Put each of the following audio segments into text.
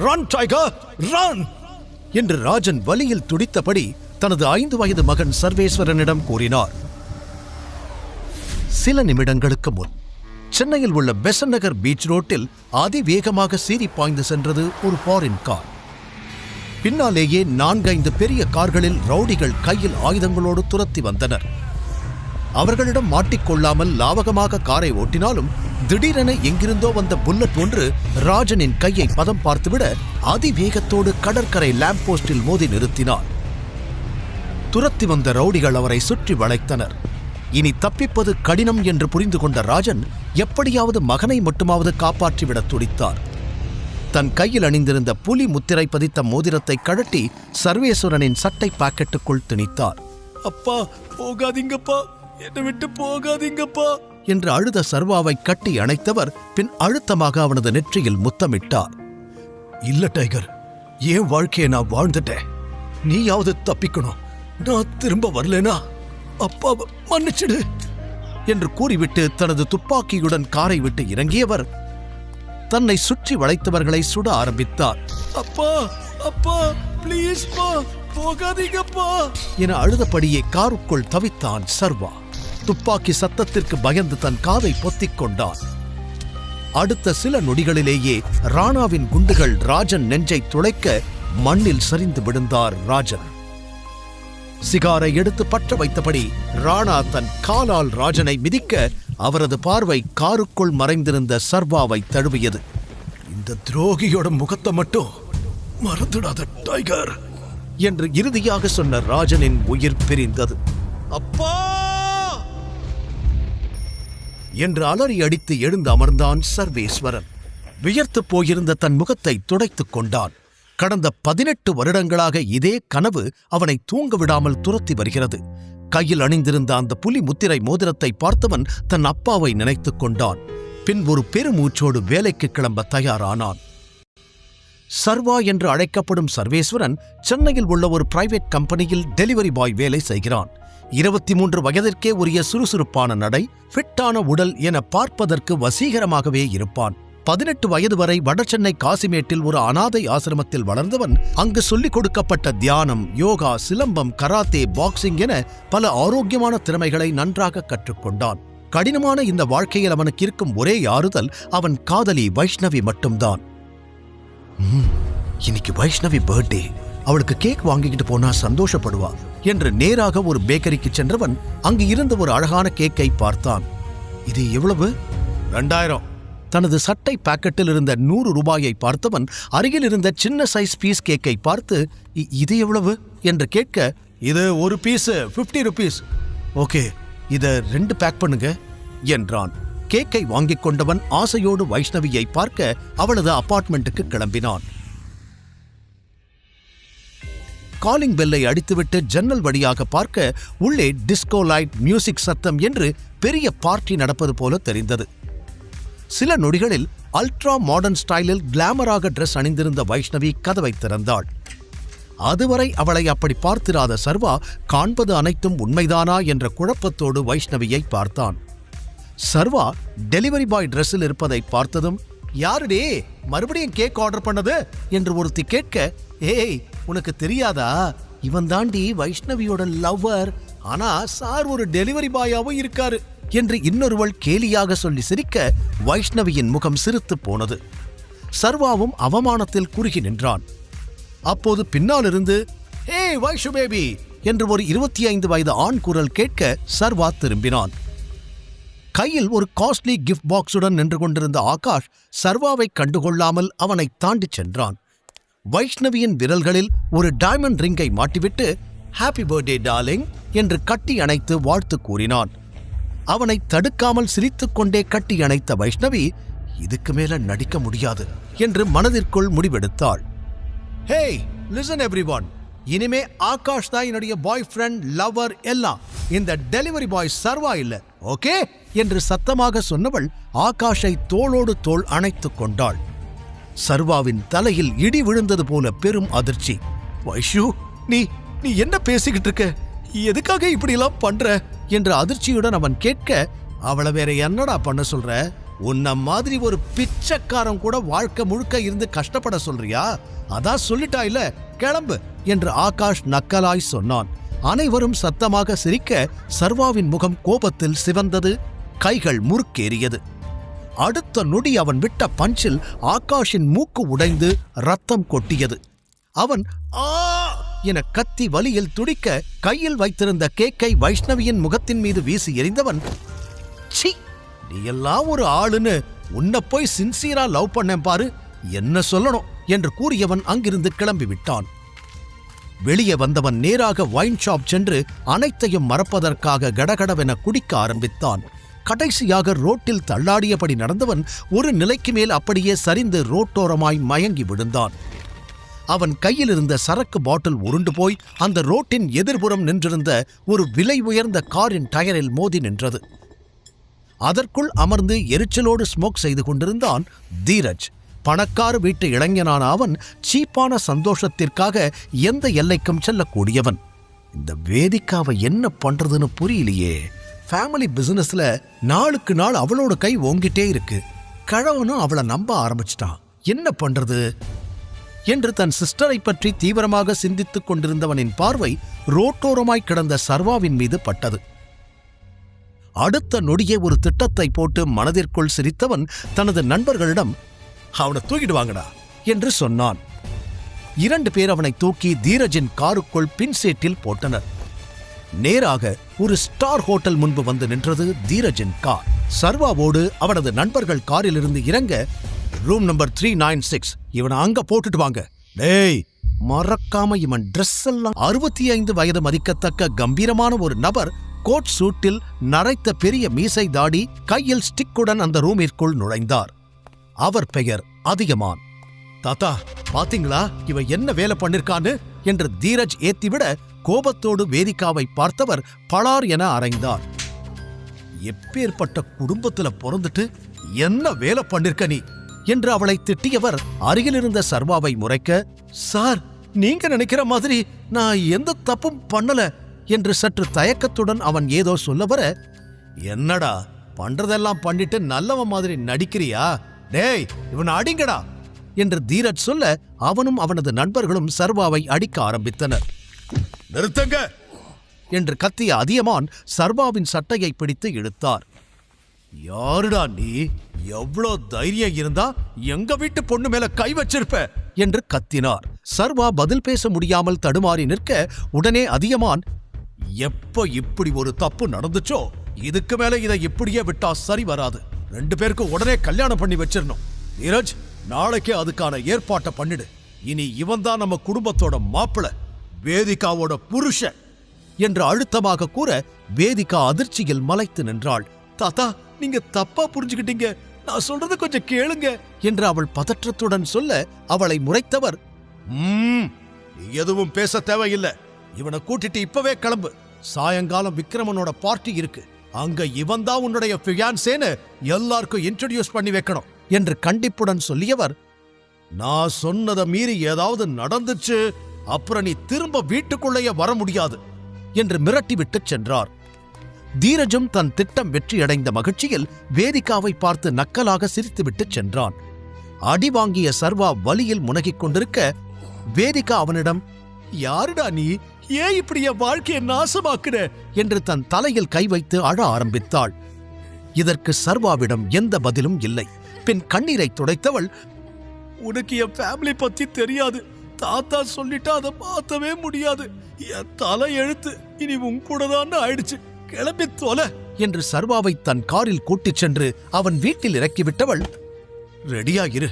Run tiger run என்று ராஜன் வலியில் துடித்தபடி தனது 5 வயது மகன் சர்வேஸ்வரனிடம் கூறினார். சில நிமிடங்களுக்கு முன் சென்னையில் உள்ள பெசன்ட் நகர் பீச் ரோட்டில் அதிவேகமாக சீறி பாய்ந்து சென்றது ஒரு ஃபாரின் கார். பின்னாலேயே 4-5 பெரிய கார்களில் ரவுடிகள் கையில் ஆயுதங்களோடு துரத்தி வந்தனர். அவர்களிடம் மாட்டிக்கொள்ளாமல் லாவகமாக காரை ஓட்டினாலும் திடீரென எங்கிருந்தோ வந்த புல்லட் ஒன்று ராஜனின் கையை பதம் பார்த்துவிட அதிவேகத்தோடு கடற்கரை லேம்ப் போஸ்டில் மோதி நிறுத்தினார். துரத்தி வந்த ரவுடிகள் அவரை சுற்றி வளைத்தனர். இனி தப்பிப்பது கடினம் என்று புரிந்து கொண்ட ராஜன் எப்படியாவது மகனை மட்டுமாவது காப்பாற்றிவிட துடித்தார். தன் கையில் அணிந்திருந்த புலி முத்திரை பதித்த மோதிரத்தை கழட்டி சர்வேஸ்வரனின் சட்டை பாக்கெட்டுக்குள் திணித்தார். அப்பா, போகாதீங்கப்பா, என்னை விட்டு போகாதீங்கப்பா என்று அழுத சர்வாவை கட்டி அணைத்தவர் பின் அழுத்தமாக அவனது நெற்றியில் முத்தமிட்டார். இல்ல டைகர், ஏன் வாழ்க்கையை நான் வாழ்ந்துட்டேன், நீயாவது தப்பிக்கணும், நான் திரும்ப வரலனா அப்பாவை மன்னிச்சிடு என்று கூறிவிட்டு தனது துப்பாக்கியுடன் காரை விட்டு இறங்கியவர் தன்னை சுற்றி வளைத்தவர்களை சுட ஆரம்பித்தார். அப்பா அப்பா ப்ளீஸ் பா, போகாதீங்கப்பா என அழுதபடியே காருக்குள் தவித்தான் சர்வா. துப்பாக்கி சத்தத்திற்கு பயந்து தன் காதை பொத்திக் கொண்டான். அடுத்த சில நொடிகளிலேயே ராணாவின் குண்டுகள் ராஜன் நெஞ்சை துளைக்க மண்ணில் சரிந்து விழுந்தார் ராஜன். சிகாரை எடுத்து பற்ற வைத்தபடி ராணா தன் காலால் ராஜனை மிதிக்க அவரது பார்வை காருக்குள் மறைந்திருந்த சர்வாவை தழுவியது. இந்த துரோகியோட முகத்தை மட்டும் மறந்துடாத டைகர் என்று இறுதியாக சொன்ன ராஜனின் உயிர் பிரிந்தது. அப்பா என்று அலறி அடித்து எழுந்து அமர்ந்தான் சர்வேஸ்வரன். வியர்த்து போயிருந்த தன் முகத்தை துடைத்துக் கொண்டான். கடந்த 18 வருடங்களாக இதே கனவு அவனை தூங்க விடாமல் துரத்தி வருகிறது. கையில் அணிந்திருந்த அந்த புலி முத்திரை மோதிரத்தை பார்த்தவன் தன் அப்பாவை நினைத்துக் கொண்டான். பின் ஒரு பெருமூச்சோடு வேலைக்கு கிளம்ப தயாரானான். சர்வா என்று அழைக்கப்படும் சர்வேஸ்வரன் சென்னையில் உள்ள ஒரு பிரைவேட் கம்பெனியில் டெலிவரி பாய் வேலை செய்கிறான். 23 வயதிற்கே உரிய சுறுசுறுப்பான நடை, ஃபிட்டான உடல் என பார்ப்பதற்கு வசீகரமாகவே இருப்பான். 18 வயது வரை வடசென்னை காசிமேட்டில் ஒரு அனாதை ஆசிரமத்தில் வளர்ந்தவன் அங்கு சொல்லிக் கொடுக்கப்பட்ட தியானம், யோகா, சிலம்பம், கராத்தே, பாக்ஸிங் என பல ஆரோக்கியமான திறமைகளை நன்றாக கற்றுக்கொண்டான். கடினமான இந்த வாழ்க்கையில் அவனுக்கு இருக்கும் ஒரே ஆறுதல் அவன் காதலி வைஷ்ணவி மட்டும்தான். இன்னைக்கு வைஷ்ணவி பர்த்டே, அவளுக்கு கேக் வாங்கிக்கிட்டு போனா சந்தோஷப்படுவா என்று நேராக ஒரு பேக்கரிக்கு சென்றவன் அங்கு இருந்த ஒரு அழகான கேக்கை பார்த்தான். இது எவ்வளவு? 2000. தனது சட்டை பாக்கெட்டில் இருந்த 100 ரூபாயை பார்த்தவன் அருகில் இருந்த சின்ன சைஸ் பீஸ் கேக்கை பார்த்து இது எவ்வளவு என்று கேட்க, இது ஒரு பீஸ் 50 rupees. ஓகே, இத 2 பேக் பண்ணுங்க என்றான். கேக்கை வாங்கிக் கொண்டவன் ஆசையோடு வைஷ்ணவியை பார்க்க அவளது அபார்ட்மெண்ட்டுக்கு கிளம்பினான். காலிங் பெல்லை அடித்துவிட்டு ஜன்னல் வழியாக பார்க்க உள்ளே டிஸ்கோ லைட், மியூசிக் சத்தம் என்று பெரிய பார்ட்டி நடப்பது போல தெரிந்தது. சில நொடிகளில் அல்ட்ரா மாடர்ன் ஸ்டைலில் கிளாமராக டிரெஸ் அணிந்திருந்த வைஷ்ணவி கதவை திறந்தாள். அதுவரை அவளை அப்படி பார்த்திராத சர்வா காண்பது அனைத்தும் உண்மைதானா என்ற குழப்பத்தோடு வைஷ்ணவியை பார்த்தான். சர்வா டெலிவரி பாய் டிரெஸ்ஸில் இருப்பதை பார்த்ததும், யாருடே மறுபடியும் கேக் ஆர்டர் பண்ணது என்று ஒருத்தி கேட்க, ஏய் உனக்கு தெரியாதா, இவன் தாண்டி வைஷ்ணவியோட லவ்வர், ஆனா சார் ஒரு டெலிவரி பாயாவும் இருக்காரு என்று இன்னொருவள் கேலியாக சொல்லி சிரிக்க வைஷ்ணவியின் முகம் சிரித்து போனது. சர்வாவும் அவமானத்தில் குறுகி நின்றான். அப்போது பின்னாலிருந்து, ஹே வைஷு பேபி என்று ஒரு 25 வயது ஆண் குரல் கேட்க சர்வா திரும்பினான். கையில் ஒரு காஸ்ட்லி கிஃப்ட் பாக்ஸுடன் நின்று கொண்டிருந்த ஆகாஷ் சர்வாவை கண்டுகொள்ளாமல் அவனை தாண்டி சென்றான். வைஷ்ணவியின் விரல்களில் ஒரு டைமண்ட் ரிங்கை மாட்டிவிட்டு, ஹாப்பி பர்த்டே டார்லிங் என்று கட்டி அணைத்து வாழ்த்து கூறினான். அவனை தடுக்காமல் சிரித்துக்கொண்டே கட்டி அணைத்த வைஷ்ணவி, இதுக்கு மேல நடிக்க முடியாது என்று மனதிற்குள் முடிவெடுத்தாள். ஹே லிசன் எவ்ரிவன், இனிமே ஆகாஷ் தான் என்னுடைய பாய் ஃப்ரெண்ட், லவர் எல்லாம், இந்த டெலிவரி பாய் சர்வா இல்ல, ஓகே என்று சத்தமாக சொன்னவள் ஆகாஷை தோளோடு தோள் அணைத்துக் கொண்டாள். சர்வாவின் தலையில் இடி விழுந்தது போல பெரும் அதிர்ச்சி. வைஷு, நீ என்ன பேசிக்கிட்டு இருக்க, எதுக்காக இப்படி எல்லாம் பண்ற என்று அதிர்ச்சியுடன் அவன் கேட்க, அவளை வேற என்னடா பண்ண சொல்ற, உன்ன மாதிரி ஒரு பிச்சைக்காரன் கூட வாழ்க்கை முழுக்க இருந்து கஷ்டப்பட சொல்றியா? அதான் சொல்லிட்டா இல்ல, கிளம்பு என்று ஆகாஷ் நக்கலாய் சொன்னான். அனைவரும் சத்தமாக சிரிக்க சர்வாவின் முகம் கோபத்தில் சிவந்தது, கைகள் முறுக்கேறியது. அடுத்த நொடி அவன் விட்ட பஞ்சில் ஆகாஷின் மூக்கு உடைந்து ரத்தம் கொட்டியது. அவன் ஆ என கத்தி வலியில் துடிக்க கையில் வைத்திருந்த கேக்கை வைஷ்ணவியின் முகத்தின் மீது வீசி எறிந்தவன், சீ, நீ எல்லாம் ஒரு ஆளுன்னு உன்னை போய் சின்சியரா லவ் பண்ணேன் பாரு, என்ன சொல்லணும் என்று கூறியவன் அங்கிருந்து கிளம்பி விட்டான். வெளியே வந்தவன் நேராக வைன் ஷாப் சென்று அனைத்தையும் மறப்பதற்காக கடகடவென குடிக்க ஆரம்பித்தான். கடைசியாக ரோட்டில் தள்ளாடியபடி நடந்தவன் ஒரு நிலைக்கு மேல் அப்படியே சரிந்து ரோட்டோரமாய் மயங்கி விழுந்தான். அவன் கையில் இருந்த சரக்கு பாட்டில் உருண்டு போய் அந்த ரோட்டின் எதிர்புறம் நின்றிருந்த ஒரு விலை உயர்ந்த காரின் டயரில் மோதி நின்றது. அதற்குள் அமர்ந்து எரிச்சலோடு ஸ்மோக் செய்து கொண்டிருந்தான் தீரஜ். பணக்கார வீட்டு இளைஞனான அவன் சீப்பான சந்தோஷத்திற்காக எந்த எல்லைக்கும் செல்லக்கூடியவன். இந்த வேதிக்காவை என்ன பண்றதுன்னு புரியலையே. ஃபேமிலி பிசினஸ்ல நாளுக்கு நாள் அவளோட கை ஓங்கிட்டே இருக்கு. கழவனும் அவளை நம்ப ஆரம்பிச்சிட்டான். என்ன பண்றது என்று தன் சிஸ்டரை பற்றி தீவிரமாக சிந்தித்துக் கொண்டிருந்தவனின் பார்வை ரோட்டோரமாய் கிடந்த சர்வாவின் மீது பட்டது. அடுத்த நொடியே ஒரு திட்டத்தை போட்டு மனதிற்குள் சிரித்தவன் தனது நண்பர்களிடம், அவனை தூக்கிடுவாங்கடா என்று சொன்னான். 2 பேர் அவனை தூக்கி தீரஜின் காருக்குள் பின்சேட்டில் போட்டனர். நேராக ஒரு ஸ்டார் ஹோட்டல் முன்பு வந்து நின்றது தீரஜின் கார். சர்வாவோடு அவனது நண்பர்கள் காரிலிருந்து இறங்க, ரூம் நம்பர் 396, இவனை அங்க போட்டுட்டு வாங்க. டேய், மறக்காம இவன் ட்ரெஸ் எல்லாம் 65 வயது மதிக்கத்தக்க கம்பீரமான ஒரு நபர் கோட் சூட்டில் நரைத்த பெரிய மீசை தாடி கையில் ஸ்டிக்குடன் அந்த ரூமிற்குள் நுழைந்தார். அவர் பெயர் அதியமான். தாத்தா, பாத்தீங்களா இவன் என்ன வேலை பண்ணிருக்கான்னு என்று தீரஜ் ஏத்திவிட கோபத்தோடு வேதிகாவை பார்த்தவர் பளார் என அறைந்தார். எப்பேற்பட்ட குடும்பத்துல பிறந்துட்டு என்ன வேலை பண்ணிருக்க நீ என்று அவளை திட்டியவர் அருகிலிருந்த சர்வாவை முறைக்க, சார், நீங்க நினைக்கிற மாதிரி நான் எந்த தப்பும் பண்ணல என்று சற்று தயக்கத்துடன் அவன் ஏதோ சொல்ல வர, என்னடா பண்றதெல்லாம் பண்ணிட்டு நல்லவன் மாதிரி நடிக்கிறியா? டேய், இவன் அடிங்கடா என்று தீரஜ் சொல்ல அவனும் அவனது நண்பர்களும் சர்வாவை அடிக்க ஆரம்பித்தனர். நிறுத்தங்க என்று கத்திய அதியமான் சர்வாவின் சட்டையை பிடித்து இழுத்தார். யாருடா நீ? எவ்வளோ தைரியம் இருந்தா எங்க வீட்டு பொண்ணு மேல கை வச்சிருப்ப என்று கத்தினார். சர்வா பதில் பேச முடியாமல் தடுமாறி நிற்க உடனே அதியமான், எப்ப இப்படி ஒரு தப்பு நடந்துச்சோ இதுக்கு மேல இதை இப்படியே விட்டா சரி வராது. 2 பேருக்கும் உடனே கல்யாணம் பண்ணி வச்சிடணும். நீரஜ், நாளைக்கே அதுக்கான ஏற்பாட்டை பண்ணிடு. இனி இவன் தான் நம்ம குடும்பத்தோட மாப்பிள்ளை, வேதிகாவோட புருஷன் என்று அழுத்தமாக கூற வேதிகா அதிர்ச்சியில் மலைத்து நின்றாள். தாத்தா, நீங்க தப்பா புரிஞ்சுக்கிட்டீங்க, நான் சொல்றது கொஞ்சம் கேளுங்க என்று அவள் பதற்றத்துடன் சொல்ல அவளை முறைத்தவர், எதுவும் பேச தேவையில்லை, இவனை கூட்டிட்டு இப்பவே கிளம்பு. சாயங்காலம் விக்ரமனோட பார்ட்டி இருக்கு, அங்க இவன் தான் உன்னுடைய ஃபியான்சேன்னு எல்லாருக்கும் இன்ட்ரோடியூஸ் பண்ணி வைக்கணும் என்று கண்டிப்புடன் சொல்லியவர், நான் சொன்னதை மீறி ஏதாவது நடந்துச்சு அப்புறம் நீ திரும்ப வீட்டுக்குள்ளேயே வர முடியாது என்று மிரட்டிவிட்டு சென்றார். தீரஜும் தன் திட்டம் வெற்றியடைந்த மகிழ்ச்சியில் வேதிகாவை பார்த்து நக்கலாக சிரித்துவிட்டு சென்றான். அடி வாங்கிய சர்வா வலியில் முனகிக் கொண்டிருக்க வேதிகா அவனிடம், யாருடா நீ, ஏன் இப்படி என் வாழ்க்கையை நாசமாக்குற என்று தன் தலையில் கை வைத்து அழ ஆரம்பித்தாள். இதற்கு சர்வாவிடம் எந்த பதிலும் இல்லை. பின் கண்ணீரை துடைத்தவள், உனக்கு என் ஃபேமிலி பத்தி தெரியாது, தாத்தா சொல்லிட்டா அதை மாத்தவே முடியாது, என் தலை எழுத்து இனி உன் கூடதான் ஆயிடுச்சு, கிளம்பி தோல என்று சர்வாவை தன் காரில் கூட்டிச் சென்று அவன் வீட்டில் இறக்கிவிட்டவள், ரெடியா இரு,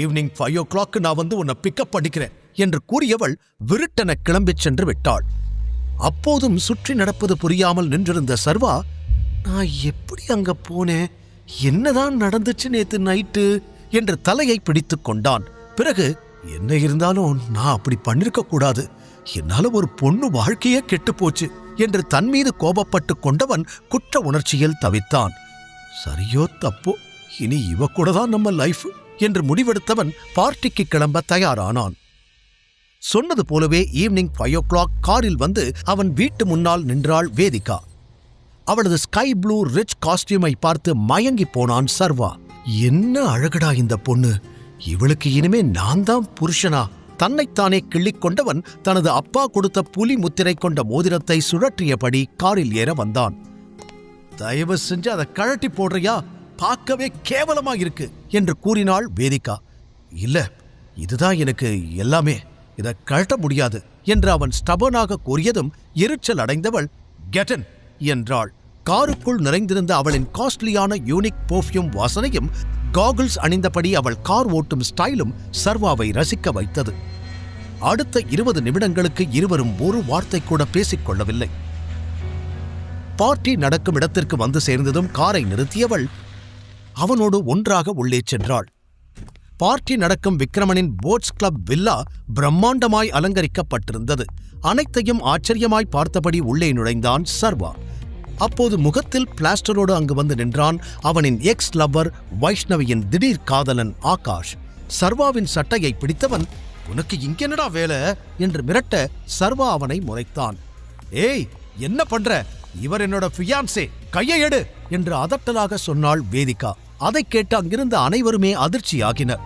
ஈவினிங் 5 o'clock நான் வந்து உன்னை பிக்கப் பண்ணிக்கிறேன் என்று கூறியவள் விருட்டென கிளம்பிச் சென்று விட்டாள். அப்போதும் சுற்றி நடப்பது புரியாமல் நின்றிருந்த சர்வா, நான் எப்படி அங்க போனேன், என்னதான் நடந்துச்சு நேத்து நைட்டு என்று தலையை பிடித்துக் கொண்டான். பிறகு, என்ன இருந்தாலும் நான் அப்படி பண்ணிருக்க கூடாது, என்னால ஒரு பொண்ணு வாழ்க்கையே கெட்டு போச்சு என்று தன் மீது கோபப்பட்டு கொண்டவன் குற்ற உணர்ச்சியில் தவித்தான். சரியோ தப்போ, இனி இவ கூட தான் நம்ம லைஃப் என்று முடிவெடுத்தவன் பார்ட்டிக்கு கிளம்ப தயாரானான். சொன்னது போலவே ஈவினிங் 5 o'clock காரில் வந்து அவன் வீட்டு முன்னால் நின்றாள் வேதிகா. அவளது ஸ்கை ப்ளூ ரிச் காஸ்டியூமை பார்த்து மயங்கி போனான் சர்வா. என்ன அழகடா இந்த பொண்ணு, இவளுக்கு இனிமே நான் தான் புருஷனா? தன்னைத்தானே கிள்ளிக் கொண்டவன் தனது அப்பா கொடுத்த புலி முத்திரை கொண்ட மோதிரத்தை சுழற்றியபடி காரில் ஏற வந்தான். தயவு செஞ்சு அதை கழட்டி போடுறியா, பார்க்கவே கேவலமா இருக்கு என்று கூறினாள் வேதிகா. இல்ல, இதுதான் எனக்கு எல்லாமே, இதை கழட்ட முடியாது என்று அவன் ஸ்டபனாக கூறியதும் எரிச்சல் அடைந்தவள் கெட்டன் என்றாள். காருக்குள் நிறைந்திருந்த அவளின் காஸ்ட்லியான யூனிக் பெர்ஃப்யூம் வாசனையும் காகிள்ஸ் அணிந்தபடி அவள் கார் ஓட்டும் ஸ்டைலும் சர்வாவை ரசிக்க வைத்தது. அடுத்த 20 நிமிடங்களுக்கு இருவரும் ஒரு வார்த்தை கூட பேசிக்கொள்ளவில்லை. பார்ட்டி நடக்கும் இடத்திற்கு வந்து சேர்ந்ததும் காரை நிறுத்தியவள் அவனோடு ஒன்றாக உள்ளே சென்றாள். பார்ட்டி நடக்கும் விக்ரமனின் போட்ஸ் கிளப் வில்லா பிரம்மாண்டமாய் அலங்கரிக்கப்பட்டிருந்தது. அனைத்தையும் ஆச்சரியமாய் பார்த்தபடி உள்ளே நுழைந்தான் சர்வா. அப்போது முகத்தில் பிளாஸ்டரோடு அங்கு வந்து நின்றான் அவனின் எக்ஸ் லவ்வர் வைஷ்ணவியின் திடீர் காதலன் ஆகாஷ். சர்வாவின் சட்டையை பிடித்தவன், உனக்கு இங்கென்னடா வேலை என்று மிரட்ட சர்வா அவனை முறைத்தான். ஏய், என்ன பண்ற? இவர் என்னோட ஃபியான்சே, கையை எடு என்று அதட்டலாக சொன்னாள் வேதிகா. அதை கேட்டு அங்கிருந்த அனைவருமே அதிர்ச்சியாகினர்.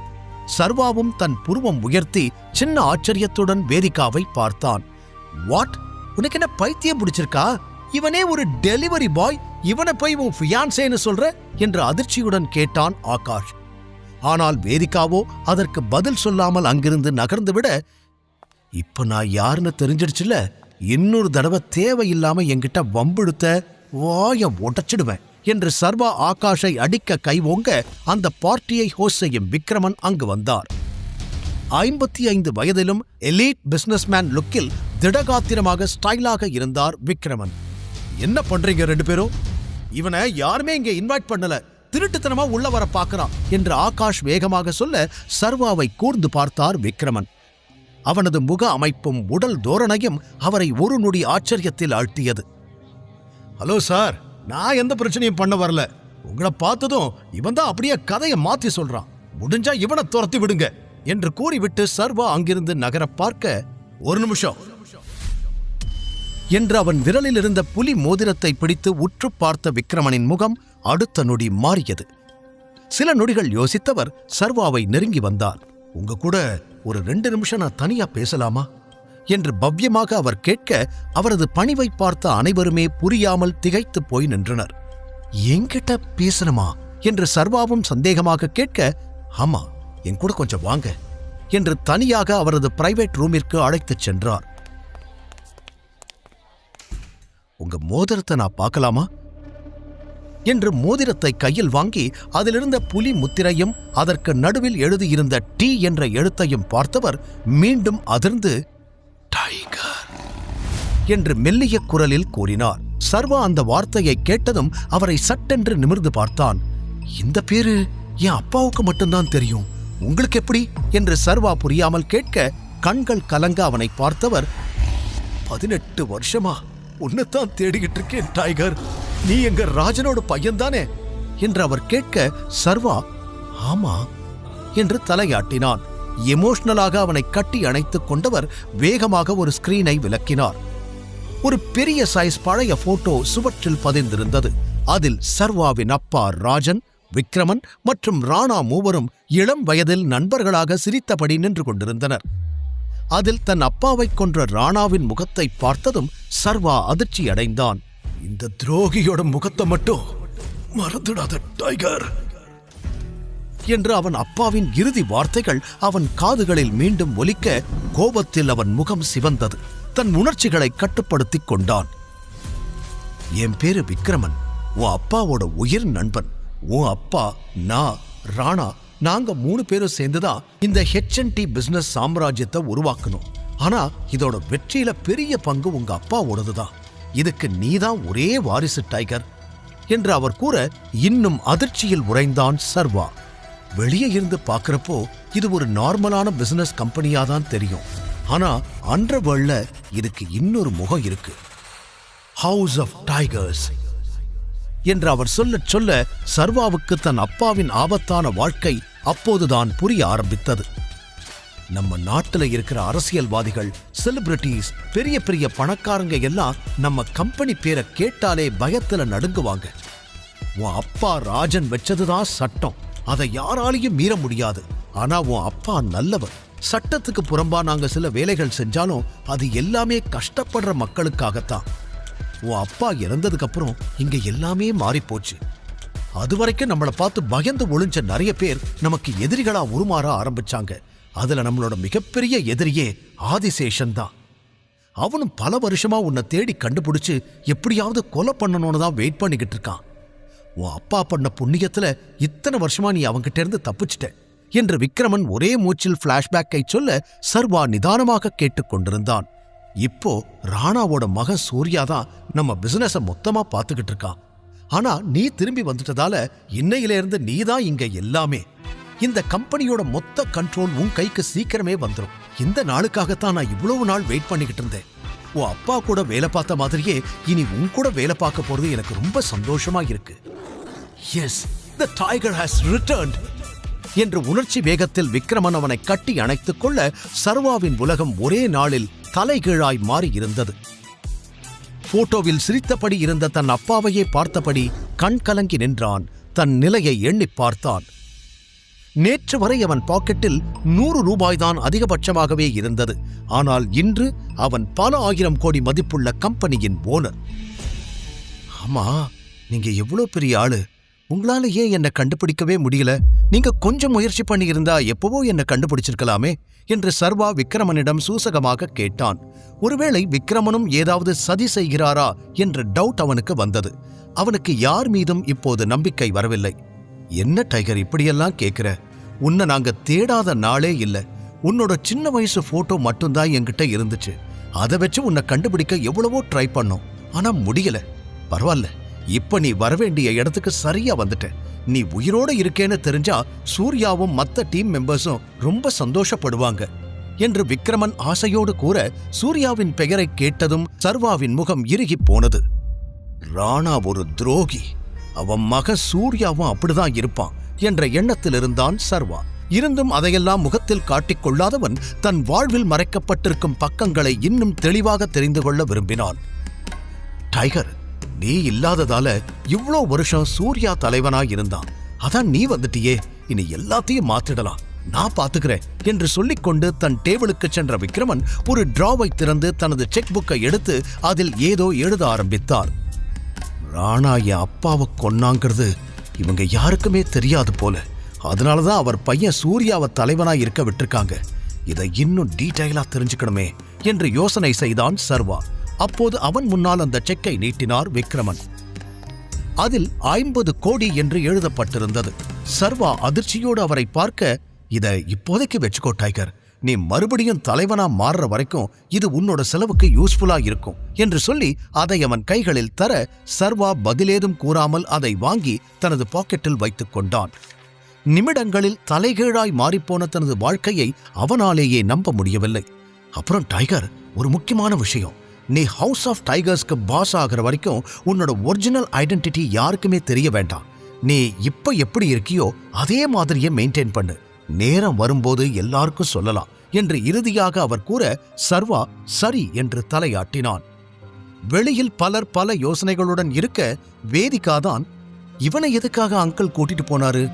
சர்வாவும் தன் புருவம் உயர்த்தி சின்ன ஆச்சரியத்துடன் வேதிகாவை பார்த்தான். வாட், உனக்கு என்ன பைத்தியம் பிடிச்சிருக்கா? இவனே ஒரு டெலிவரி பாய், இவனை போய் உன் ஃபியான்சேன்னு சொல்ற என்று அதிர்ச்சியுடன் கேட்டான் ஆகாஷ். ஆனால் வேதிகாவோ அதற்கு பதில் சொல்லாமல் அங்கிருந்து நகர்ந்துவிட, இப்ப நான் யாருன்னு தெரிஞ்சிடுச்சுல, இன்னொரு தடவை தேவையில்லாம என்கிட்ட வம்பிடுத்த வாய உடைச்சிடுவேன் என்று சர்வா ஆகாஷை அடிக்க கைவோங்க அந்த பார்ட்டியை ஹோஸ்ட் செய்யும் விக்ரமன் அங்கு வந்தார். 55 வயதிலும் எலீட் பிசினஸ்மேன் லுக்கில் திடகாத்திரமாக ஸ்டைலாக இருந்தார் விக்ரமன். என்ன பண்றீங்க ரெண்டு பேரும்? இவனை யாருமே இங்க இன்வைட் பண்ணல, திருட்டுத்தனமா உள்ள வர பார்க்கறான் என்று ஆகாஷ் வேகமாக சொல்ல சர்வாவை கூர்ந்து பார்த்தார் விக்ரமன். அவனது முக அமைப்பும் உடல் தோரணையும் அவரை ஒரு நொடி ஆச்சரியத்தில் ஆழ்த்தியது. ஹலோ சார், நான் எந்த பிரச்சனையும் பண்ண வரல. உங்களை பார்த்ததும் இவன் தான் அப்படியே கதையை மாத்தி சொல்றான். முடிஞ்சா இவனை துரத்தி விடுங்க என்று கூறிவிட்டு சர்வா அங்கிருந்து நகர பார்க்க, ஒரு நிமிஷம் என்று அவன் விரலில் இருந்த புலி மோதிரத்தை பிடித்து உற்று பார்த்த விக்ரமனின் முகம் அடுத்த நொடி மாறியது. சில நொடிகள் யோசித்தவர் சர்வாவை நெருங்கி வந்தார். உங்க கூட ஒரு 2 நிமிஷம் நான் தனியா பேசலாமா என்று பவ்யமாக அவர் கேட்க, அவரது பணிவை பார்த்த அனைவருமே புரியாமல் திகைத்து போய் நின்றனர். என்கிட்ட பேசணுமா என்று சர்வாவும் சந்தேகமாக கேட்க, ஆமா, என் கூட கொஞ்சம் வாங்க என்று தனியாக அவரது பிரைவேட் ரூமிற்கு அழைத்துச் சென்றார். உங்க மோதிரத்தை நான் பார்க்கலாமா என்று மோதிரத்தை கையில் வாங்கி அதிலிருந்த புலி முத்திரையும் அதற்கு நடுவில் எழுதியிருந்த டி என்ற எழுத்தையும் பார்த்தவர் மீண்டும் அதிர்ந்து, டைகர் என்று மெல்லிய குரலில் கூறினார். சர்வா அந்த வார்த்தையை கேட்டதும் அவரை சட்டென்று நிமிர்ந்து பார்த்தான். இந்த பேரு என் அப்பாவுக்கு மட்டும்தான் தெரியும், உங்களுக்கு எப்படி என்று சர்வா புரியாமல் கேட்க, கண்கள் கலங்க அவனை பார்த்தவர், 18 வருஷமா உன்னைத்தான் தேடிக்கிட்டு இருக்கேன் டைகர், நீ எங்க ராஜனோட பையன்தானே என்று அவர் கேட்க, சர்வா ஆமா என்று தலையாட்டினான். எமோஷனலாக அவனை கட்டி அணைத்துக் கொண்டவர் வேகமாக ஒரு ஸ்கிரீனை விலக்கினார். ஒரு பெரிய சைஸ் பழைய போட்டோ சுவற்றில் பதிந்திருந்தது. அதில் சர்வாவின் அப்பா ராஜன், விக்ரமன் மற்றும் ராணா மூவரும் இளம் வயதில் நண்பர்களாக சிரித்தபடி நின்று கொண்டிருந்தனர். அதில் தன் அப்பாவை கொன்ற ராணாவின் முகத்தை பார்த்ததும் சர்வா அதிர்ச்சி அடைந்தான். இந்த துரோகியோட முகத்தை மட்டும் மறந்துடாத டைகர் என்று அவன் அப்பாவின் இறுதி வார்த்தைகள் அவன் காதுகளில் மீண்டும் ஒலிக்க, கோபத்தில் அவன் முகம் சிவந்தது. தன் உணர்ச்சிகளை கட்டுப்படுத்திக் கொண்டான். என் பேரு விக்ரமன், உன் அப்பாவோட உயிர் நண்பன். உன் அப்பா, நான், ராணா, நாங்க 3 பேரும் சேர்ந்துதான் இந்த H&T பிசினஸ் சாம்ராஜ்யத்தை உருவாக்கணும். ஆனா இதோட வெற்றியில பெரிய பங்கு உங்க அப்பாவோடதுதான். இதுக்கு நீதான் ஒரே வாரிசு டைகர் என்று அவர் கூற, இன்னும் அதிர்ச்சியில் உறைந்தான் சர்வா. வெளியே இருந்து பார்க்கிறப்போ இது ஒரு நார்மலான பிசினஸ் கம்பெனியா தான் தெரியும். ஆனா அண்டர்வேர்ல்ட்ல இதுக்கு இன்னொரு முகம் இருக்கு. ஹவுஸ் ஆஃப் டைகர்ஸ் என்று அவர் சொல்லச் சொல்ல சர்வாவுக்கு தன் அப்பாவின் ஆபத்தான வாழ்க்கை அப்போதுதான் புரிய ஆரம்பித்தது. நம்ம நாட்டுல இருக்கிற அரசியல்வாதிகள், செலிபிரிட்டிஸ், பெரிய பெரிய பணக்காரங்க எல்லாம் நம்ம கம்பெனி பேரை கேட்டாலே பயத்துல நடுங்குவாங்க. உன் அப்பா ராஜன் வச்சதுதான் சட்டம். அதை யாராலையும் மீற முடியாது. ஆனா உன் அப்பா நல்லவர். சட்டத்துக்கு புறம்பா நாங்க சில வேலைகள் செஞ்சாலும் அது எல்லாமே கஷ்டப்படுற மக்களுக்காகத்தான். உன் அப்பா இறந்ததுக்கு அப்புறம் இங்க எல்லாமே மாறி போச்சு. அது வரைக்கும் நம்மளை பார்த்து பயந்து ஒளிஞ்ச நிறைய பேர் நமக்கு எதிரிகளா உருமாற ஆரம்பிச்சாங்க. அதுல நம்மளோட மிகப்பெரிய எதிரியே ஆதிசேஷன் தான். அவனும் பல வருஷமா உன்னை தேடி கண்டுபிடிச்சு எப்படியாவது கொலை பண்ணணும்னு தான் வெயிட் பண்ணிக்கிட்டு இருக்கான். உன் அப்பா பண்ண புண்ணியத்துல இத்தனை வருஷமா நீ அவங்கிட்ட இருந்து தப்பிச்சிட்ட என்று விக்ரமன் ஒரே மூச்சில் பிளாஷ்பேக்கை சொல்ல சர்வா நிதானமாக கேட்டுக்கொண்டிருந்தான். இப்போ ராணாவோட மகன் சூர்யா தான் நம்ம பிசினஸ மொத்தமா பார்த்துக்கிட்டு இருக்கான். ஆனா நீ திரும்பி வந்துட்டதால இன்னையிலிருந்து நீ தான் இங்க எல்லாமே. இந்த கம்பெனியோட மொத்த கண்ட்ரோல் உன் கைக்கு சீக்கிரமே வந்துடும். இந்த நாளுக்காகத்தான் நான் இவ்வளவு நாள் வெயிட் பண்ணிக்கிட்டு இருந்தேன். உன் அப்பா கூட வேலை பார்த்த மாதிரியே இனி உன் கூட வேலை பார்க்க போறது எனக்கு ரொம்ப சந்தோஷமா இருக்கு. Yes, the tiger has returned என்று உணர்ச்சி வேகத்தில் விக்ரமன் அவனை கட்டி அணைத்துக் கொள்ள சர்வாவின் உலகம் ஒரே நாளில் தலைகீழாய் மாறி இருந்தது. போட்டோவில் சிரித்தபடி இருந்த தன் அப்பாவையே பார்த்தபடி கண் கலங்கி நின்றான். தன் நிலையை எண்ணி பார்த்தான். நேற்று வரை அவன் பாக்கெட்டில் 100 ரூபாய்தான் அதிகபட்சமாகவே இருந்தது. ஆனால் இன்று அவன் பல ஆயிரம் கோடி மதிப்புள்ள கம்பெனியின் ஓனர். ஆமா, நீங்க எவ்வளவு பெரிய ஆளு, உங்களால ஏன் என்னை கண்டுபிடிக்கவே முடியல? நீங்க கொஞ்சம் முயற்சி பண்ணி இருந்தா எப்பவோ என்னை கண்டுபிடிச்சிருக்கலாமே என்று சர்வா விக்ரமனிடம் சூசகமாக கேட்டான். ஒருவேளை விக்ரமனும் ஏதாவது சதி செய்கிறாரா என்ற டவுட் அவனுக்கு வந்தது. அவனுக்கு யார் மீதும் இப்போது நம்பிக்கை வரவில்லை. என்ன டைகர் இப்படியெல்லாம் கேட்கிற? உன்னை நாங்க தேடாத நாளே இல்ல. உன்னோட சின்ன வயசு போட்டோ மட்டும்தான் என்கிட்ட இருந்துச்சு. அதை வச்சு உன்னை கண்டுபிடிக்க எவ்வளவோ ட்ரை பண்ணோம், ஆனா முடியல. பரவாயில்ல, இப்ப நீ வரவேண்டிய இடத்துக்கு சரியா வந்துட்ட. நீ உயிரோட இருக்கேன்னு தெரிஞ்சா சூர்யாவும் மத்த டீம் மெம்பர்ஸும் ரொம்ப சந்தோஷப்படுவாங்க என்று விக்ரமன் ஆசையோடு கூற, சூர்யாவின் பெயரை கேட்டதும் சர்வாவின் முகம் இறுகி போனது. ராணா ஒரு துரோகி, அவன் மக சூர்யாவும் அப்படிதான் இருப்பான் என்ற எண்ணத்தில் இருந்தான் சர்வா. இருந்தும் அதையெல்லாம் முகத்தில் காட்டிக் கொள்ளாதவன் தன் வாழ்வில் மறைக்கப்பட்டிருக்கும் பக்கங்களை இன்னும் தெளிவாக தெரிந்து கொள்ள விரும்பினான். டைகர், நீ இல்லாததால இவ்ளோ வருஷம் சூர்யா தலைவனாய் இருந்தான். அதான் நீ வந்துட்டியே, இனி எல்லாத்தையும் மாத்திடலாம், நான் பாத்துக்கிறேன் என்று சொல்லிக்கொண்டு தன் டேபிளுக்கு சென்ற விக்ரமன் ஒரு டிராவை திறந்து தனது செக் புக்கை எடுத்து அதில் ஏதோ எழுத ஆரம்பித்தார். ராணா என் அப்பாவை கொன்னாங்கிறது இவங்க யாருக்குமே தெரியாது போல. அதனாலதான் அவர் பையன் சூர்யாவை தலைவனா இருக்க விட்டுருக்காங்க. இதை இன்னும் டீடைலா தெரிஞ்சுக்கணுமே என்று யோசனை செய்தான் சர்வா. அப்போது அவன் முன்னால் அந்த செக்கை நீட்டினார் விக்ரமன். அதில் 50 கோடி என்று எழுதப்பட்டிருந்தது. சர்வா அதிர்ச்சியோடு அவரை பார்க்க, இதை இப்போதைக்கு வச்சுக்கோ டைகர், நீ மறுபடியும் தலைவனா மாறுற வரைக்கும் இது உன்னோட செலவுக்கு யூஸ்ஃபுல்லா இருக்கும் என்று சொல்லி அதை அவன் கைகளில் தர, சர்வா பதிலேதும் கூறாமல் அதை வாங்கி தனது பாக்கெட்டில் வைத்துக் கொண்டான். நிமிடங்களில் தலைகீழாய் மாறிப்போன தனது வாழ்க்கையை அவனாலேயே நம்ப முடியவில்லை. அப்புறம் டைகர், ஒரு முக்கியமான விஷயம், நீ ஹவுஸ் ஆஃப் டைகர்ஸ்க்கு பாஸ் ஆகிற வரைக்கும் உன்னோட ஒரிஜினல் ஐடென்டிட்டி யாருக்குமே தெரிய வேண்டாம். நீ இப்ப எப்படி இருக்கியோ அதே மாதிரியே மெயின்டைன் பண்ணு. நேரம் வரும்போது எல்லாருக்கும் சொல்லலாம் என்று இறுதியாக அவர் கூற, சர்வா சரி என்று தலையாட்டினான். வெளியில் பலர் பல யோசனைகளுடன் இருக்க, வேதிகாதான் இவனை எதுக்காக அங்கிள் கூட்டிட்டு போனாரு,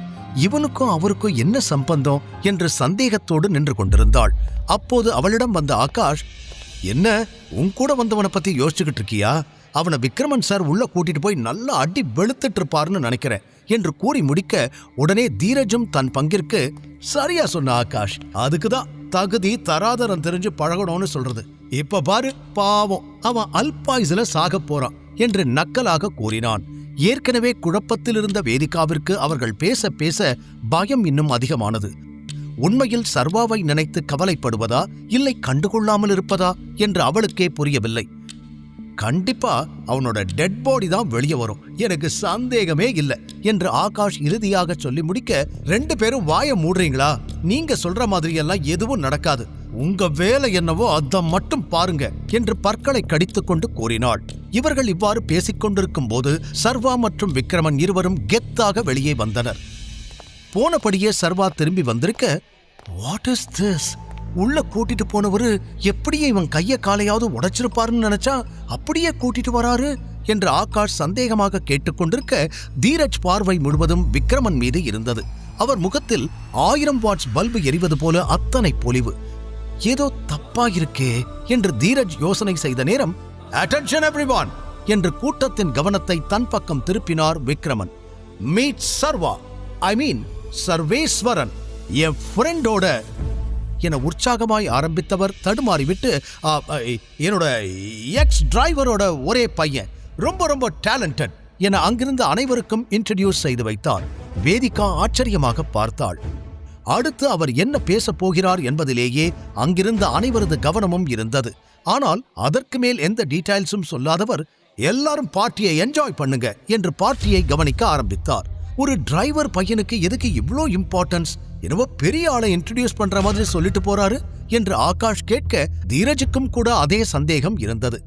இவனுக்கும் அவருக்கும் என்ன சம்பந்தம் என்று சந்தேகத்தோடு நின்று கொண்டிருந்தாள். அப்போது அவளிடம் வந்த ஆகாஷ், என்ன உன் கூட வந்தவனை பத்தி யோசிச்சுக்கிட்டு இருக்கியா? அவனை விக்ரமன் சார் உள்ள கூட்டிட்டு போய் நல்லா அடி வெளுத்துட்டு இருப்பாருன்னு நினைக்கிறேன் என்று கூறி முடிக்க, உடனே தீரஜும் தன் பங்கிற்கு, சரியா சொன்ன ஆகாஷ், அதுக்குதான் தகுதி தராதரம் தெரிஞ்சு பழகணும்னு சொல்றது. இப்ப பாரு, பாவம் அவன் அல்பாயுசுல சாக போறான் என்று நக்கலாக கூறினான். ஏற்கனவே குழப்பத்தில் இருந்த வேதிகாவிற்கு அவர்கள் பேச பேச பயம் இன்னும் அதிகமானது. உண்மையில் சர்வாவை நினைத்து கவலைப்படுவதா இல்லை கண்டுகொள்ளாமல் இருப்பதா என்று அவளுக்கே புரியவில்லை. கண்டிப்பா அவனோட டெட் பாடி தான் வெளியே வரும், எனக்கு சந்தேகமே இல்லை என்று ஆகாஷ் இறுதியாக சொல்லி முடிக்க, 2 பேரும் வாய மூடுறீங்களா? நீங்க சொல்ற மாதிரியெல்லாம் எதுவும் நடக்காது, உங்க வேலை என்னவோ அதை மட்டும் பாருங்க என்று பற்களை கடித்துக் கொண்டு கூறினாள். இவர்கள் இவ்வாறு பேசிக் கொண்டிருக்கும் போது சர்வா மற்றும் விக்ரமன் இருவரும் கெத்தாக வெளியே வந்தனர். போனபடியே சர்வா திரும்பி வந்திருக்க, வாட் இஸ் திஸ்? உள்ள கூட்டிட்டு போனவரு எப்படியே இவன் கைய காலையாவது உடைச்சிருப்பாருன்னு நினைச்சா அப்படியே கூட்டிட்டு வராரு என்று ஆகாஷ் சந்தேகமாக கேட்டுக்கொண்டிருக்க, தீரஜ் பார்வை முழுவதும் விக்ரமன் மீது இருந்தது. அவர் முகத்தில் 1000 வாட்ஸ் பல்பு எரிவது போல அத்தனை பொலிவு. ஏதோ தப்பாயிருக்கே என்று தீரஜ் யோசனை செய்த நேரம், அட்டென்ஷன் எவ்ரிவான் என்று கூட்டத்தின் கவனத்தை தன் பக்கம் திருப்பினார் விக்ரமன். மீட் சர்வா, ஐ மீன் சர்வேஸ்வரன், என் ஃப்ரெண்டோட என உற்சாகமாய் ஆரம்பித்தவர் தடுமாறிவிட்டு, என்னோட எக்ஸ் டிரைவரோட ஒரே பையன், ரொம்ப ரொம்ப டேலண்டட் என அங்கிருந்த அனைவருக்கும் இன்ட்ரடியூஸ் செய்து வைத்தார். வேதிகா ஆச்சரியமாக பார்த்தாள். அடுத்து அவர் என்ன பேசப் போகிறார் என்பதிலேயே அங்கிருந்த அனைவரது கவனமும் இருந்தது. ஆனால் அதற்கு மேல் எந்த டீடைல்ஸும் சொல்லாதவர், எல்லாரும் பார்ட்டியை என்ஜாய் பண்ணுங்க என்று பார்ட்டியை கவனிக்க ஆரம்பித்தார். ஒரு டிரைவர் பையனுக்கு எதுக்கு இவ்ளோ இம்பார்ட்டன்ஸ்? என்னவோ பெரிய ஆளை இன்ட்ரடியூஸ் பண்ற மாதிரி சொல்லிட்டு போறாரு என்று ஆகாஷ் கேட்க, தீரஜுக்கும் கூட அதே சந்தேகம் இருந்தது.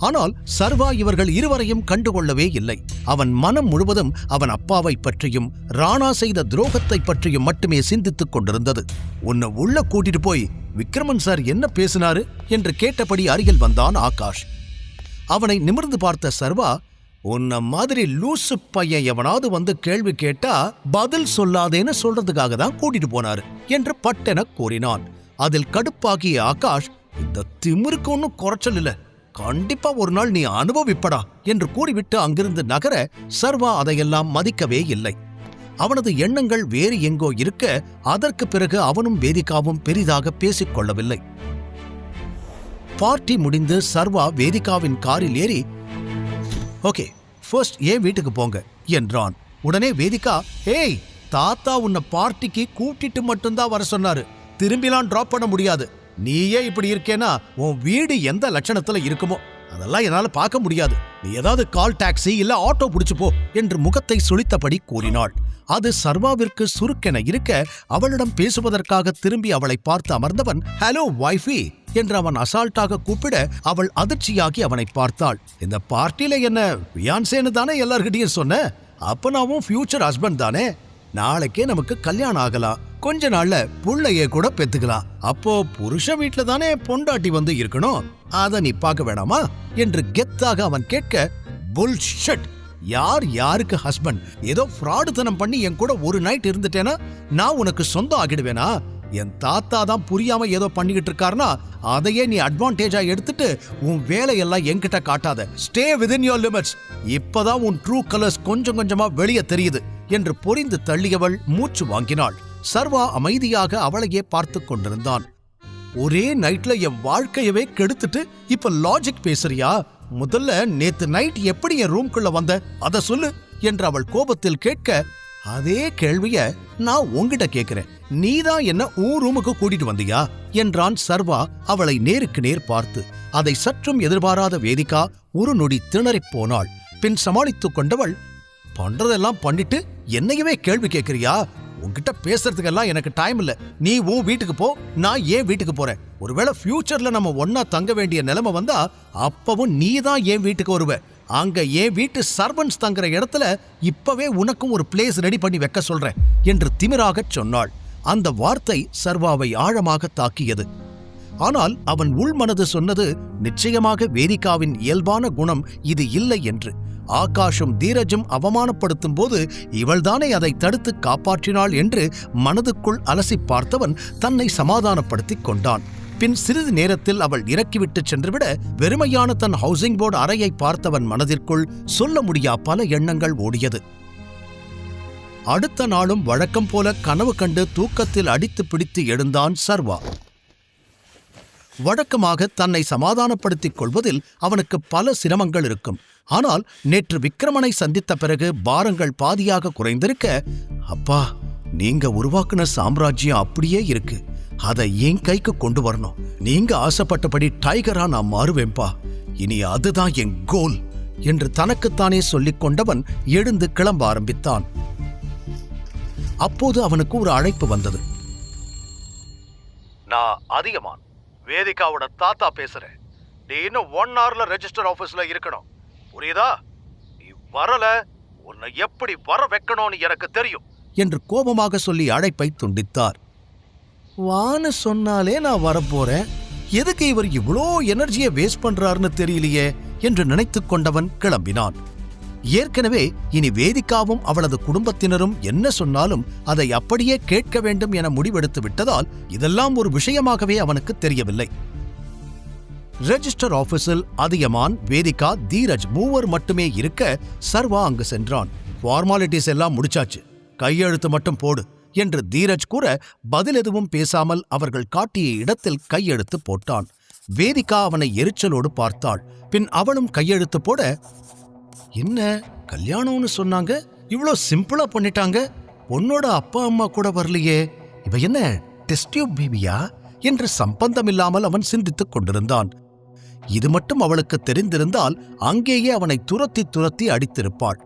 ஆனால் சர்வா இவர்கள் இருவரையும் கண்டுகொள்ளவே இல்லை. அவன் மனம் முழுவதும் அவன் அப்பாவை பற்றியும் ராணா செய்த துரோகத்தை பற்றியும் மட்டுமே சிந்தித்துக் கொண்டிருந்தது. உன்னை உள்ள கூட்டிட்டு போய் விக்ரமன் சார் என்ன பேசினாரு என்று கேட்டபடி அருகில் வந்தான் ஆகாஷ். அவனை நிமிர்ந்து பார்த்த சர்வா, உன்ன மாதிரி லூசு பையன் எவனாவது வந்து கேள்வி கேட்டா பதில் சொல்லாதேன்னு சொல்றதுக்காக தான் கூட்டிட்டு போனாரு என்று பட்டென கூறினான். அதில் கடுப்பாகிய ஆகாஷ், இந்த திமிருக்கு ஒன்னும் குறைச்சல் இல்ல, கண்டிப்பா ஒரு நாள் நீ அனுபவிப்படா என்று கூறிவிட்டு அங்கிருந்து நகர, சர்வா அதையெல்லாம் மதிக்கவே இல்லை. அவனது எண்ணங்கள் வேறு எங்கோ இருக்க, அதற்கு பிறகு அவனும் வேதிகாவும் பெரிதாக பேசிக் கொள்ளவில்லை. பார்ட்டி முடிந்து சர்வா வேதிகாவின் காரில் ஏறி, ஓகே ஃபர்ஸ்ட் ஏன் வீட்டுக்கு போங்க என்றான். உடனே வேதிகா, ஏய் தாத்தா உன்னை பார்ட்டிக்கு கூட்டிட்டு மட்டும்தான் வர சொன்னாரு, திரும்பிலாம் டிராப் பண்ண முடியாது. நீயே இப்படி இருக்கேனா உன் வீடு எந்த லட்சணத்துல இருக்குமோ அதெல்லாம் என்னால பார்க்க முடியாது. நீ ஏதாவது கால் டாக்ஸி இல்ல ஆட்டோ பிடிச்சு போ என்று முகத்தை சுளித்தபடி கூறினாள். அது சர்வாவிற்கு சுருக்கென இருக்க, அவளிடம் பேசுவதற்காக திரும்பி அவளை பார்த்து அமர்ந்தவன், ஹலோ வைஃபி என்று அவன் அசால்ட்டாக கூப்பிட, அவள் அதிர்ச்சியாகி அவனை பார்த்தாள். இந்த பார்ட்டியில என்ன ஃபியான்சேன்னு தானே எல்லார்கிட்டையும் சொன்ன? அப்ப நான் ஃபியூச்சர் ஹஸ்பண்ட் தானே, நாளைக்கே நமக்கு கல்யாணம் ஆகலாம், கொஞ்ச நாள்ல புள்ளையே கூட பெத்துக்கலாம். அப்போ புருஷ வீட்டுல தானே பொண்டாட்டி வந்து இருக்கணும், அத நீ பார்க்க வேணாமா என்று கெத்தாக அவன் கேட்க, புல்ஷிட், யார் யாருக்கு ஹஸ்பண்ட்? ஏதோ ஃப்ராடுத்தனம் பண்ணி என் கூட ஒரு நைட் இருந்துட்டேனா நான் உனக்கு சொந்தம் ஆகிடுவேனா? என் தாத்தா தான் புரியாம ஏதோ பண்ணிக்கிட்டு இருக்காருனா அதையே நீ அட்வான்டேஜா எடுத்துட்டு உன் வேலையெல்லாம் என்கிட்ட காட்டாத. Stay within your limits. இப்பதான் உன் ட்ரூ கலர்ஸ் கொஞ்சம் கொஞ்சமா வெளியே தெரியுது என்று பொரிந்து தள்ளியவள் மூச்சு வாங்கினாள். சர்வா அமைதியாக அவளையே பார்த்து கொண்டிருந்தான். ஒரே நைட்ல என் வாழ்க்கையவே கெடுத்துட்டு இப்ப லாஜிக் பேசுறியா? முதல்ல நேத்து நைட் எப்படி என் ரூம்குள்ள வந்த அத சொல்லு என்று அவள் கோபத்தில் கேட்க, அதே கேள்விய நான் உன்கிட்ட கேட்கிறேன், நீதான் என்ன உன் ரூமுக்கு கூட்டிட்டு வந்தியா என்றான் சர்வா அவளை நேருக்கு நேர் பார்த்து. அதை சற்றும் எதிர்பாராத வேதிகா ஒரு நொடி திணறிப் போனாள். பின் சமாளித்துக் கொண்டவள், பண்றதெல்லாம் பண்ணிட்டு என்னையவே கேள்வி கேட்கிறியா? உன்கிட்ட பேசுறதுக்கெல்லாம் எனக்கு டைம் இல்ல. நீ உன் வீட்டுக்கு போ, நான் ஏன் வீட்டுக்கு போறேன். ஒருவேளை ஃபியூச்சர்ல நம்ம ஒன்னா தங்க வேண்டிய நிலைமை வந்தா அப்பவும் நீ தான் என் வீட்டுக்கு வருவ. அங்க என் வீட்டு சர்வன்ஸ் தங்குற இடத்துல இப்பவே உனக்கும் ஒரு பிளேஸ் ரெடி பண்ணி வைக்க சொல்றேன் என்று திமிராக சொன்னாள். அந்த வார்த்தை சர்வாவை ஆழமாக தாக்கியது. ஆனால் அவன் உள்மனது சொன்னது நிச்சயமாக வேதிகாவின் இயல்பான குணம் இது இல்லை என்று. ஆகாஷும் தீரஜும் அவமானப்படுத்தும் போது இவள்தானே அதை தடுத்து காப்பாற்றினாள் என்று மனதுக்குள் அலசி பார்த்தவன் தன்னை சமாதானப்படுத்திக் கொண்டான். பின் சிறிது நேரத்தில் அவள் இறக்கிவிட்டு சென்றுவிட, வெறுமையான தன் ஹவுசிங் போர்டு அறையை பார்த்தவன் மனதிற்குள் சொல்ல முடியா பல எண்ணங்கள் ஓடியது. அடுத்த நாளும் வழக்கம் போல கனவு கண்டு தூக்கத்தில் அடித்து பிடித்து எழுந்தான் சர்வா. வழக்கமாக தன்னை சமாதானப்படுத்திக் கொள்வதில் அவனுக்கு பல சிரமங்கள் இருக்கும். ஆனால் நேற்று விக்ரமனை சந்தித்த பிறகு பாரங்கள் பாதியாக குறைந்திருக்க, அப்பா நீங்க உருவாக்குன சாம்ராஜ்யம் அப்படியே இருக்கு, அதை என் கைக்கு கொண்டு வரணும். நீங்க ஆசைப்பட்டபடி டைகரா நான் மாறுவேன்பா, இனி அதுதான் என் கோல் என்று தனக்குத்தானே சொல்லிக் கொண்டவன் எழுந்து கிளம்ப ஆரம்பித்தான். அப்போது அவனுக்கு ஒரு அழைப்பு வந்தது. நான் அதிகமான், வேதிகாவோட தாத்தா பேசுறேன். நீ இன்னும் 1 hourல ரெஜிஸ்டர் ஆபீஸ்ல இருக்கணும், புரியுதா? நீ வரல, உன்னை எப்படி வர வைக்கணும்னு எனக்கு தெரியும் என்று கோபமாக சொல்லி அழைப்பை துண்டித்தார். வான்னு சொன்னாலே நான் வரப்போறேன், எதுக்கு இவர் இவ்வளோ எனர்ஜியை வேஸ்ட் பண்றாருன்னு தெரியலையே என்று நினைத்துக் கொண்டவன் கிளம்பினான். ஏற்கனவே இனி வேதிகாவும் அவளது குடும்பத்தினரும் என்ன சொன்னாலும் அதை அப்படியே கேட்க வேண்டும் என முடிவெடுத்து விட்டதால் இதெல்லாம் ஒரு விஷயமாகவே அவனுக்கு தெரியவில்லை. ரெஜிஸ்டர் ஆபீஸில் அதியமான், வேதிகா, தீரஜ் மூவர் மட்டுமே இருக்க சர்வா அங்கு சென்றான். ஃபார்மாலிட்டிஸ் எல்லாம் முடிச்சாச்சு, கையெழுத்து மட்டும் போடு என்று தீரஜ் கூற பதில் எதுவும் பேசாமல் அவர்கள் காட்டிய இடத்தில் கையெழுத்து போட்டான். வேதிகா அவனை எரிச்சலோடு பார்த்தாள். பின் அவளும் கையெழுத்து போட, என்ன கல்யாணம்னு சொன்னாங்க, இவ்வளோ சிம்பிளா பண்ணிட்டாங்க, பொண்ணோட அப்பா அம்மா கூட வரலையே, இவ என்ன டெஸ்ட் டியூப் பேபியா என்று சம்பந்தமில்லாமல் அவன் சிந்தித்துக் கொண்டிருந்தான். இது மட்டும் அவளுக்கு தெரிந்திருந்தால் அங்கேயே அவனை துரத்தி துரத்தி அடித்திருப்பாள்.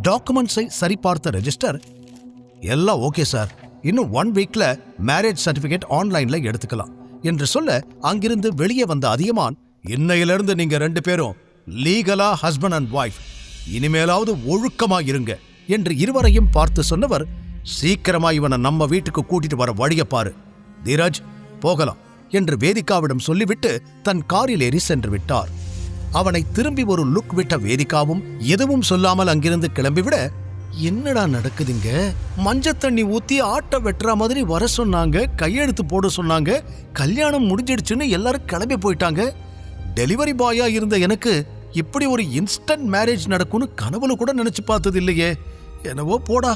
டாக்குமெண்ட்ஸை சரிபார்த்த ரெஜிஸ்டர், எல்லாம் ஓகே சார், இன்னும் 1 வீக்ல மேரேஜ் சர்டிபிகேட் ஆன்லைன்ல எடுத்துக்கலாம் என்று சொல்ல அங்கிருந்து வெளியே வந்த அதியமான், இன்னையிலிருந்து நீங்க 2 பேரும் லீகலா ஹஸ்பண்ட் அண்ட் ஒய்ஃப், இனிமேலாவது ஒழுக்கமா இருங்க என்று இருவரையும் பார்த்து சொன்னவர், சீக்கிரமா இவனை நம்ம வீட்டுக்கு கூட்டிட்டு வர வழிய பாரு, தீரஜ் போகலாம் என்று வேதிகாவிடம் சொல்லிவிட்டு தன் காரில் ஏறி சென்று விட்டார். அவனை திரும்பி ஒரு லுக் விட்ட வேதிகாவும் எதுவும் சொல்லாமல் அங்கிருந்து கிளம்பிவிட, என்னடா நடக்குதுங்க, மஞ்சள் தண்ணி ஊத்தி ஆட்ட வெட்டுற மாதிரி வர சொன்னாங்க, கையெழுத்து போட சொன்னாங்க, கல்யாணம் முடிஞ்சிடுச்சுன்னு எல்லாரும் கிளம்பி போயிட்டாங்க, டெலிவரி பாயா இருந்த எனக்கு இப்படி ஒரு இன்ஸ்டன்ட் மேரேஜ் நடக்கும்னு கனவுல கூட நினைச்சு பார்த்தது இல்லையே, என்னவோ போடா,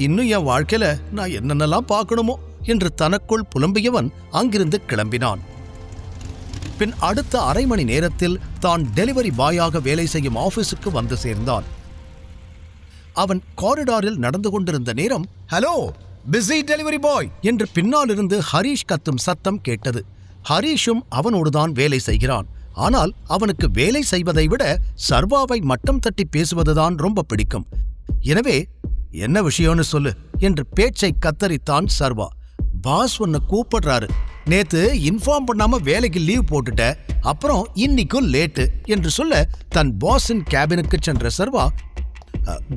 இன்னும் என் வாழ்க்கையில நான் என்னென்னலாம் பார்க்கணுமோ என்று தனக்குள் புலம்பியவன் அங்கிருந்து கிளம்பினான். பின் அடுத்த அரை மணி நேரத்தில் தான் டெலிவரி பாயாக வேலை செய்யும் ஆபீஸுக்கு வந்து சேர்ந்தான். அவன் காரிடாரில் நடந்து கொண்டிருந்த நேரம், ஹலோ பிஸி டெலிவரி பாய் என்று பின்னாலிருந்து ஹரீஷ் கத்தும் சத்தம் கேட்டது. ஹரீஷும் அவனோடுதான் வேலை செய்கிறான். ஆனால் அவனுக்கு வேலை செய்வதை விட சர்வாவை மட்டம் தட்டி பேசுவதுதான் ரொம்ப பிடிக்கும். எனவே என்ன விஷயம்னு சொல்லு என்று பேச்சை கத்தரித்தான் சர்வா. பாஸ் உன்னை கூப்பிடுறாரு, நேத்து இன்ஃபார்ம் பண்ணாம வேலைக்கு லீவ் போட்டுட்ட, அப்புறம் இன்னைக்கும் லேட்டு என்று சொல்ல தன் பாஸின் கேபினுக்கு சென்ற சர்வா,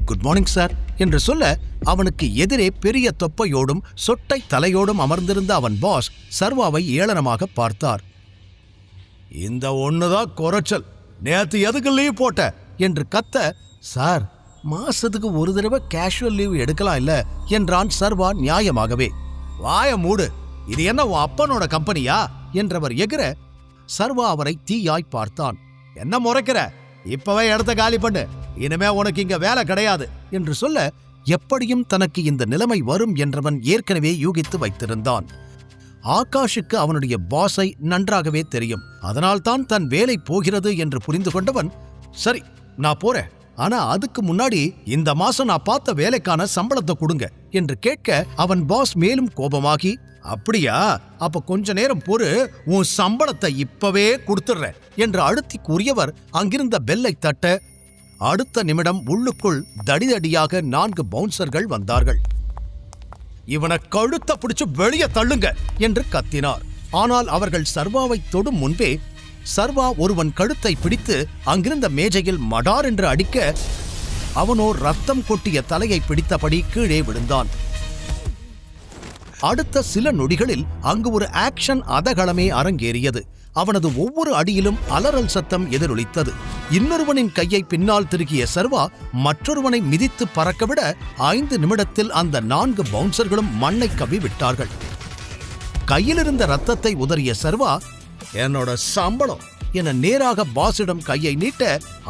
குட் மார்னிங் சார் என்று சொல்ல அவனுக்கு எதிரே பெரிய தொப்பையோடும் சொட்டை தலையோடும் அமர்ந்திருந்த அவன் பாஸ் சர்வாவை ஏளனமாக பார்த்தார். இந்த ஒண்ணுதான் குறைச்சல், நேத்து எதுக்கு லீவ் போட்ட என்று கத்த, சார் மாசத்துக்கு ஒரு தடவை கேஷுவல் லீவ் எடுக்கலாம் இல்ல என்றான் சர்வா நியாயமாகவே. வாய மூடு, இது என்ன உன் அப்பனோட கம்பெனியா என்றவர் எகிற சர்வா அவரை தீயாய் பார்த்தான். என்ன முறைக்கிற, இப்பவே இடத்த காலி பண்ணு, இனிமே உனக்கு இங்க வேலை கிடையாது என்று சொல்ல எப்படியும் தனக்கு இந்த நிலைமை வரும் என்றவன் ஏற்கனவே யூகித்து வைத்திருந்தான். ஆகாஷுக்கு அவனுடைய பாஸை நன்றாகவே தெரியும். அதனால்தான் தன் வேலை போகிறது என்று புரிந்து கொண்டவன், சரி நான் போறேன், ஆனா அதுக்கு முன்னாடி இந்த மாசம் நான் பார்த்த வேலைக்கான சம்பளத்தை கொடுங்க என்று கேட்க அவன் பாஸ் மேலும் கோபமாகி, அப்படியா, அப்ப கொஞ்ச நேரம் பொறு, உன் சம்பளத்தை இப்பவே கொடுத்துடுற என்று அழுத்தி கூறியவர் அங்கிருந்த பெல்லை தட்ட அடுத்த நிமிடம் உள்ளுக்குள் தடிதடியாக 4 பவுன்சர்கள் வந்தார்கள். இவனை கழுத்த பிடிச்சு வெளியே தள்ளுங்க என்று கத்தினார். ஆனால் அவர்கள் சர்வாவை தொடும் முன்பே சர்வா ஒருவன் கழுத்தை பிடித்து அங்கிருந்த மேஜையில் மடார் என்று அடிக்க அவனோ ரத்தம் கொட்டிய தலையை பிடித்தபடி கீழே விழுந்தான். அடுத்த சில நொடிகளில் அங்கு ஒரு ஆக்ஷன் அதகளமே அரங்கேறியது. அவனது ஒவ்வொரு அடியிலும் அலறல் சத்தம் எதிரொலித்தது. இன்னொருவனின் கையை பின்னால் திருகிய சர்வா மற்றொருவனை மிதித்து பறக்கவிட 5 நிமிடத்தில் அந்த 4 பவுன்சர்களும் மண்ணை கவ்வி விட்டார்கள். கையிலிருந்த ரத்தத்தை உதறிய சர்வா, என்னோட சம்பளம் என நேராக பாஸிடம் கையை நீட்ட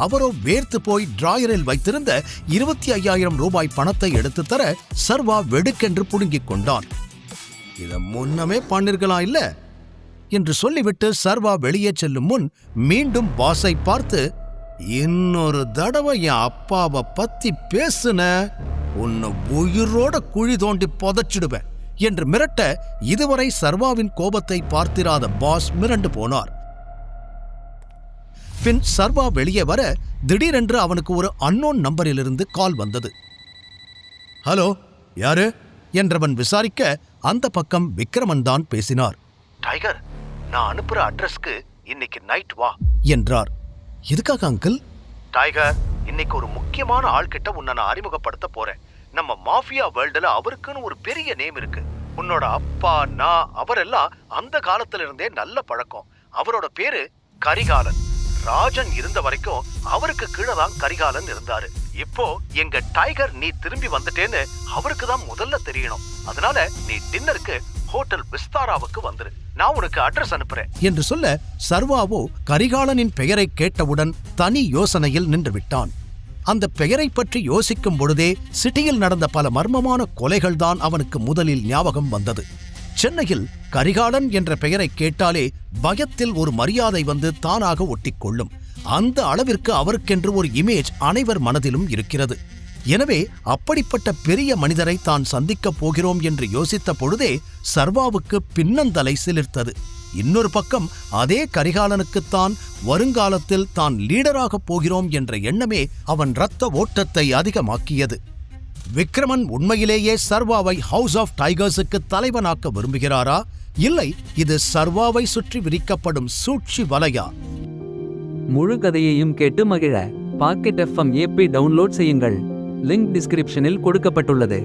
அவரோ வேர்த்து போய் டிராயரில் வைத்திருந்த 25,000 ரூபாய் பணத்தை எடுத்து தர சர்வா வெடுக்கென்று புடுங்கிக் கொண்டான். இதை முன்னமே பண்ணிருக்கலாம் இல்ல என்று சொல்லிவிட்டு சர்வா வெளியே செல்லும் முன் மீண்டும் பாஸை பார்த்து, இன்னொரு தடவை என் அப்பாவை பத்தி பேசுன, உன்னை உயிரோட குழி தோண்டி புதைச்சிடுவேன் என்று மிரட்ட இதுவரை சர்வாவின் கோபத்தை பார்த்திராத பாஸ் மிரண்டு போனார். பின் சர்வா வெளியே வர திடீரென்று அவனுக்கு ஒரு அன்னோன் நம்பரிலிருந்து கால் வந்தது. ஹலோ, யாரு என்றவன் விசாரிக்க அந்த பக்கம் விக்ரமன் தான் பேசினார். டைகர், நான் அனுப்புற அட்ரஸ்க்கு இன்னைக்கு நைட் வா என்றார். எதுக்காக அங்கிள்? டைகர், இன்னைக்கு ஒரு முக்கியமான ஆள்கிட்ட உன்னை நான் அறிமுகப்படுத்த போறேன். நம்ம மாஃபியா வேர்ல்டுல அவருக்குன்னு ஒரு பெரிய நேம் இருக்கு. உன்னோட அப்பா, நான், அவரெல்லாம் அந்த காலத்துல இருந்தே நல்ல பழக்கம். அவரோட பேரு கரிகாலன். ராஜன் இருந்த வரைக்கும் அவருக்கு கீழே தான் கரிகாலன் இருந்தாரு. இப்போ எங்க டைகர் நீ திரும்பி வந்துட்டேன்னு அவருக்கு தான் முதல்ல தெரியணும். அதனால நீ டின்னருக்கு ஹோட்டல் விஸ்தாராவுக்கு வந்துரு, நான் உனக்கு அட்ரஸ் அனுப்புறேன் என்று சொல்ல சர்வாவோ கரிகாலனின் பெயரை கேட்டவுடன் தனி யோசனையில் நின்று விட்டான். அந்த பெயரை பற்றி யோசிக்கும் பொழுதே சிட்டியில் நடந்த பல மர்மமான கொலைகள் தான் அவனுக்கு முதலில் ஞாபகம் வந்தது. சென்னையில் கரிகாலன் என்ற பெயரை கேட்டாலே பயத்தில் ஒரு மரியாதை வந்து தானாக ஒட்டிக்கொள்ளும். அந்த அளவிற்கு அவருக்கென்று ஒரு இமேஜ் அனைவர் மனதிலும் இருக்கிறது. எனவே அப்படிப்பட்ட பெரிய மனிதரை தான் சந்திக்கப் போகிறோம் என்று யோசித்த பொழுதே சர்வாவுக்கு பின்னந்தலை சிலிர்த்தது. இன்னொரு பக்கம் அதே கரிகாலனுக்குத்தான் வருங்காலத்தில் தான் லீடராகப் போகிறோம் என்ற எண்ணமே அவன் இரத்த ஓட்டத்தை அதிகமாக்கியது. விக்ரமன் உண்மையிலேயே சர்வாவை ஹவுஸ் ஆஃப் டைகர்ஸுக்கு தலைவனாக்க விரும்புகிறாரா, இல்லை இது சர்வாவை சுற்றி விரிக்கப்படும் சூழ்ச்சி வலையா? முழு கதையையும் கேட்டு மகிழ பாக்கெட் FM ஆப்பை டவுன்லோட் செய்யுங்கள். லிங்க் டிஸ்கிரிப்ஷனில் கொடுக்கப்பட்டுள்ளது.